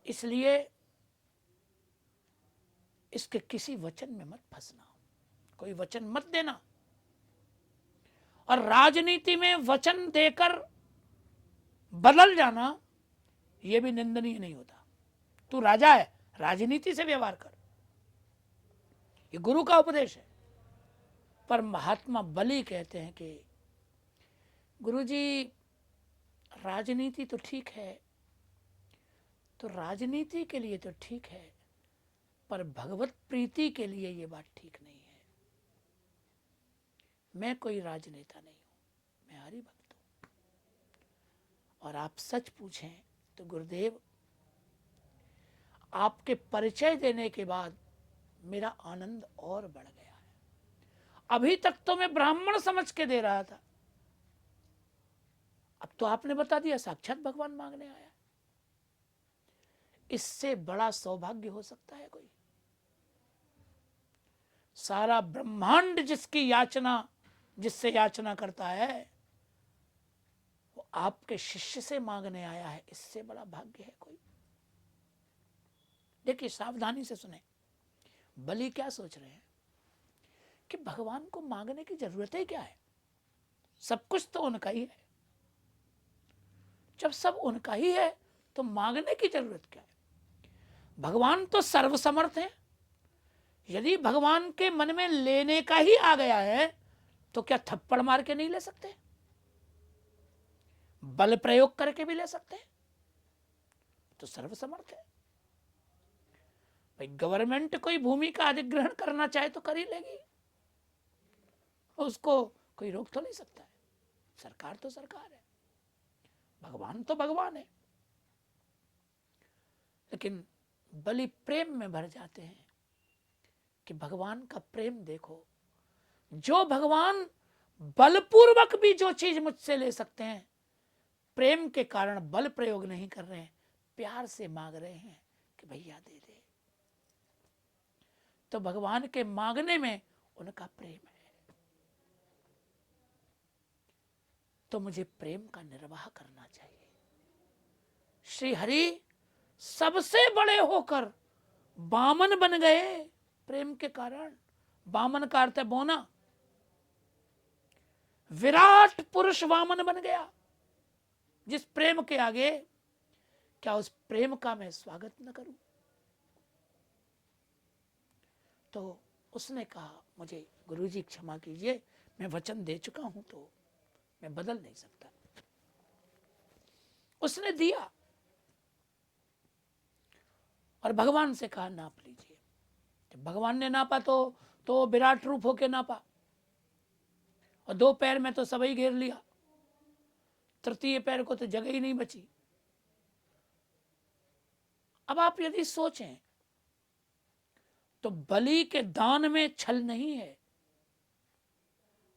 इसलिए इसके किसी वचन में मत फंसना, कोई वचन मत देना। और राजनीति में वचन देकर बदल जाना यह भी निंदनीय नहीं होता। तू राजा है, राजनीति से व्यवहार कर, ये गुरु का उपदेश है। पर महात्मा बलि कहते हैं कि गुरुजी राजनीति तो ठीक है, तो राजनीति के लिए तो ठीक है, पर भगवत प्रीति के लिए ये बात ठीक नहीं है। मैं कोई राजनेता नहीं हूं, मैं हरि भक्त हूं। और आप सच पूछें तो गुरुदेव, आपके परिचय देने के बाद मेरा आनंद और बढ़ गया है। अभी तक तो मैं ब्राह्मण समझ के दे रहा था, अब तो आपने बता दिया साक्षात भगवान मांगने आया। इससे बड़ा सौभाग्य हो सकता है कोई? सारा ब्रह्मांड जिससे याचना करता है, वो आपके शिष्य से मांगने आया है। इससे बड़ा भाग्य है कोई? देखिए, सावधानी से सुने। बलि क्या सोच रहे हैं कि भगवान को मांगने की जरूरत ही क्या है, सब कुछ तो उनका ही है। जब सब उनका ही है तो मांगने की जरूरत क्या है? भगवान तो सर्वसमर्थ है। यदि भगवान के मन में लेने का ही आ गया है तो क्या थप्पड़ मार के नहीं ले सकते? बल प्रयोग करके भी ले सकते हैं, तो सर्वसमर्थ है भाई। गवर्नमेंट कोई भूमि का अधिग्रहण करना चाहे तो कर ही लेगी, उसको कोई रोक तो नहीं सकता है। सरकार तो सरकार है, भगवान तो भगवान है। लेकिन बलि प्रेम में भर जाते हैं कि भगवान का प्रेम देखो, जो भगवान बलपूर्वक भी जो चीज मुझसे ले सकते हैं, प्रेम के कारण बल प्रयोग नहीं कर रहे हैं, प्यार से मांग रहे हैं कि भैया दे दे। तो भगवान के मांगने में उनका प्रेम है। तो मुझे प्रेम का निर्वाह करना चाहिए। श्री हरि सबसे बड़े होकर बामन बन गए प्रेम के कारण। बामन का अर्थ है बोना। विराट पुरुष वामन बन गया जिस प्रेम के आगे। क्या उस प्रेम का मैं स्वागत न करूं? तो उसने कहा, मुझे गुरुजी क्षमा कीजिए, मैं वचन दे चुका हूं तो मैं बदल नहीं सकता। उसने दिया और भगवान से कहा नाप लीजिए। जब भगवान ने नापा तो विराट रूप होके नापा, और 2 पैर में तो सबई घेर लिया, तृतीय पैर को तो जगह ही नहीं बची। अब आप यदि सोचें तो बलि के दान में छल नहीं है,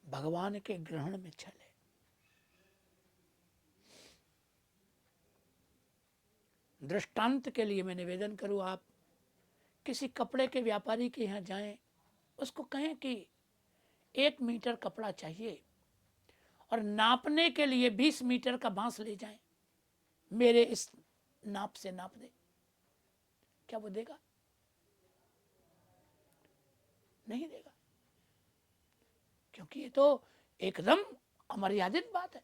भगवान के ग्रहण में छल है। दृष्टांत के लिए मैं निवेदन करूं, आप किसी कपड़े के व्यापारी के यहाँ जाएं, उसको कहें कि 1 मीटर कपड़ा चाहिए और नापने के लिए 20 मीटर का बांस ले जाएं, मेरे इस नाप से नाप दे। क्या वो देगा? नहीं देगा, क्योंकि ये तो एकदम अमर्यादित बात है।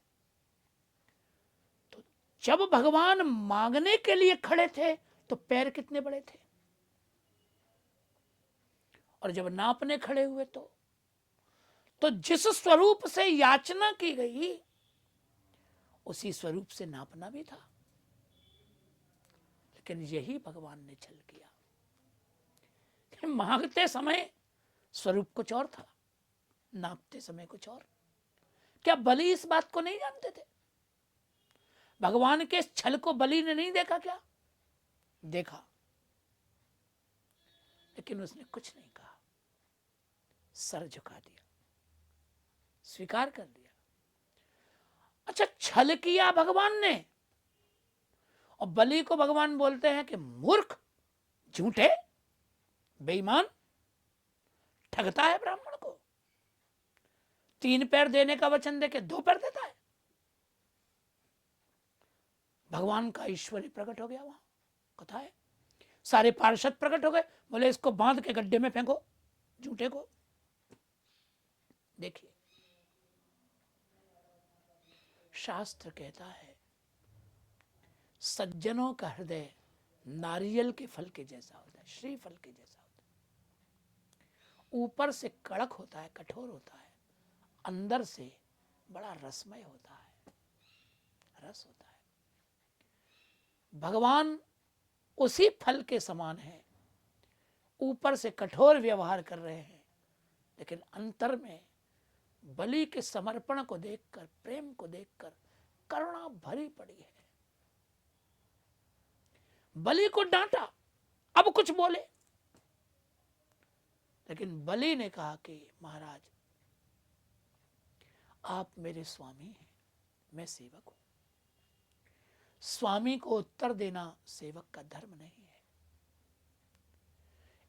तो जब भगवान मांगने के लिए खड़े थे तो पैर कितने बड़े थे, और जब नापने खड़े हुए तो जिस स्वरूप से याचना की गई उसी स्वरूप से नापना भी था। लेकिन यही भगवान ने छल किया। मांगते समय स्वरूप कुछ और था, नापते समय कुछ और। क्या बलि इस बात को नहीं जानते थे? भगवान के छल को बलि ने नहीं देखा क्या? देखा, लेकिन उसने कुछ नहीं कहा, सर झुका दिया, स्वीकार कर लिया। अच्छा, छल किया भगवान ने, और बलि को भगवान बोलते हैं कि मूर्ख, झूठे, बेईमान, ठगता है ब्राह्मण को। 3 पैर देने का वचन देके 2 पैर देता है। भगवान का ईश्वरी प्रकट हो गया वहां कथा है। सारे पार्षद प्रकट हो गए, बोले इसको बांध के गड्ढे में फेंको, झूठे को। देखिए, शास्त्र कहता है सज्जनों का हृदय नारियल के फल के जैसा होता है, श्री फल के जैसा होता है। ऊपर से कड़क होता है, कठोर होता है, अंदर से बड़ा रसमय होता है, रस होता है। भगवान उसी फल के समान है, ऊपर से कठोर व्यवहार कर रहे हैं, लेकिन अंतर में बलि के समर्पण को देखकर, प्रेम को देखकर करुणा भरी पड़ी है। बलि को डांटा, अब कुछ बोले, लेकिन बलि ने कहा कि महाराज आप मेरे स्वामी हैं, मैं सेवक हूं। स्वामी को उत्तर देना सेवक का धर्म नहीं है,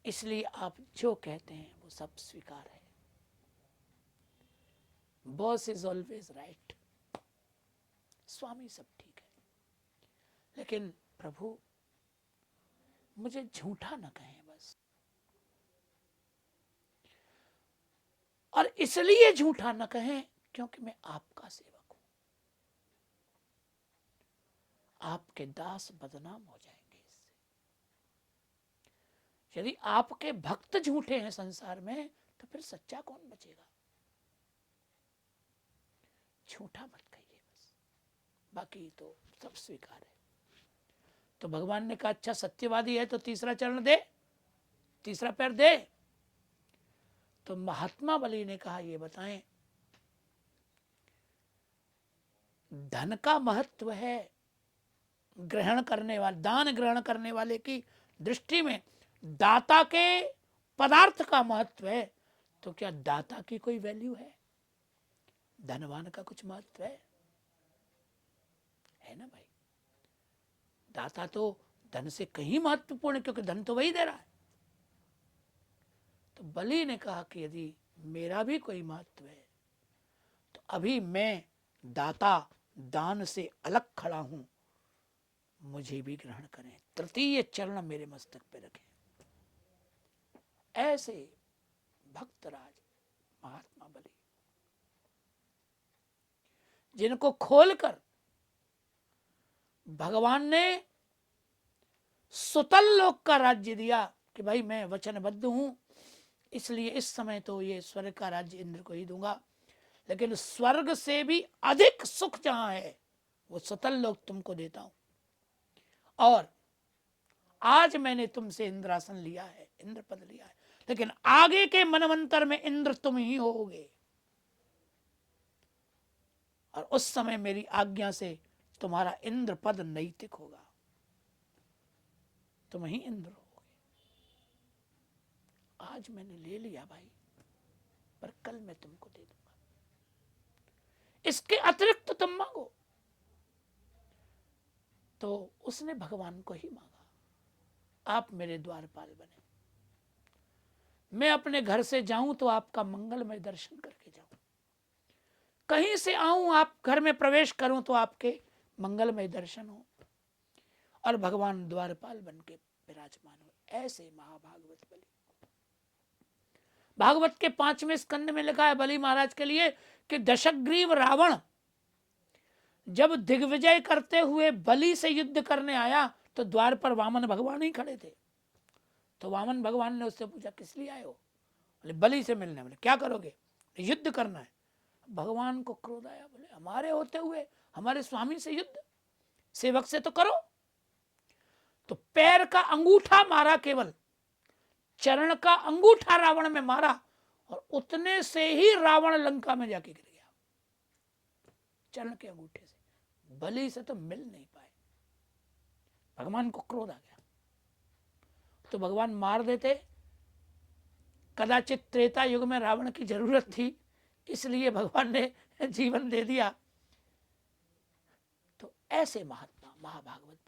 इसलिए आप जो कहते हैं वो सब स्वीकार है। बॉस इज ऑलवेज राइट, स्वामी सब ठीक है, लेकिन प्रभु मुझे झूठा न कहें बस। और इसलिए झूठा न कहें क्योंकि मैं आपका सेवक हूं, आपके दास बदनाम हो जाएंगे इससे। यदि आपके भक्त झूठे हैं संसार में, तो फिर सच्चा कौन बचेगा? झूठा मत कहिए बस, बाकी तो सब स्वीकार है। तो भगवान ने कहा अच्छा सत्यवादी है तो तीसरा चरण दे, तीसरा पैर दे। तो महात्मा बलि ने कहा ये बताएं, धन का महत्व है ग्रहण करने वाले, दान ग्रहण करने वाले की दृष्टि में दाता के पदार्थ का महत्व है, तो क्या दाता की कोई वैल्यू है? धनवान का कुछ महत्व है ना भाई? दाता तो धन से कहीं महत्वपूर्ण है, क्योंकि धन तो वही दे रहा है। तो बलि ने कहा कि यदि मेरा भी कोई महत्व है तो अभी मैं दाता दान से अलग खड़ा हूं, मुझे भी ग्रहण करें, तृतीय चरण मेरे मस्तक पे रखें। ऐसे भक्तराज महात्मा बलि, जिनको खोलकर भगवान ने सुतल लोक का राज्य दिया कि भाई मैं वचनबद्ध हूं, इसलिए इस समय तो ये स्वर्ग का राज्य इंद्र को ही दूंगा, लेकिन स्वर्ग से भी अधिक सुख जहां है वो सुतल लोक तुमको देता हूं। और आज मैंने तुमसे इंद्रासन लिया है, इंद्र पद लिया है, लेकिन आगे के मनवंतर में इंद्र तुम ही होगे, और उस समय मेरी आज्ञा से तुम्हारा इंद्र पद नैतिक होगा, तुम ही इंद्र होगे। आज मैंने ले लिया भाई, पर कल मैं तुमको दे दूंगा, इसके अतिरिक्त तुम मांगो। तो उसने भगवान को ही मांगा, आप मेरे द्वारपाल बने, मैं अपने घर से जाऊं तो आपका मंगलमय दर्शन करके जाऊं, कहीं से आऊं आप घर में प्रवेश करूं तो आपके मंगलमय दर्शन हो, और भगवान द्वारपाल बन के विराजमान हो। ऐसे महाभागवत बलि। भागवत के 5वें स्कंद में लिखा है बलि महाराज के लिए कि दशग्रीव रावण जब दिग्विजय करते हुए बलि से युद्ध करने आया तो द्वार पर वामन भगवान ही खड़े थे। तो वामन भगवान ने उससे पूछा किस लिए आए हो? बोले बलि से मिलने। बोले क्या करोगे? युद्ध करना है। भगवान को क्रोध आया, बोले हमारे होते हुए हमारे स्वामी से युद्ध, सेवक से तो करो। तो पैर का अंगूठा मारा, केवल चरण का अंगूठा रावण में मारा, और उतने से ही रावण लंका में जाके गिर गया, चरण के अंगूठे से। बलि से तो मिल नहीं पाए, भगवान को क्रोध आ गया। तो भगवान मार देते, कदाचित त्रेता युग में रावण की जरूरत थी, इसलिए भगवान ने जीवन दे दिया। तो ऐसे महात्मा महाभागवत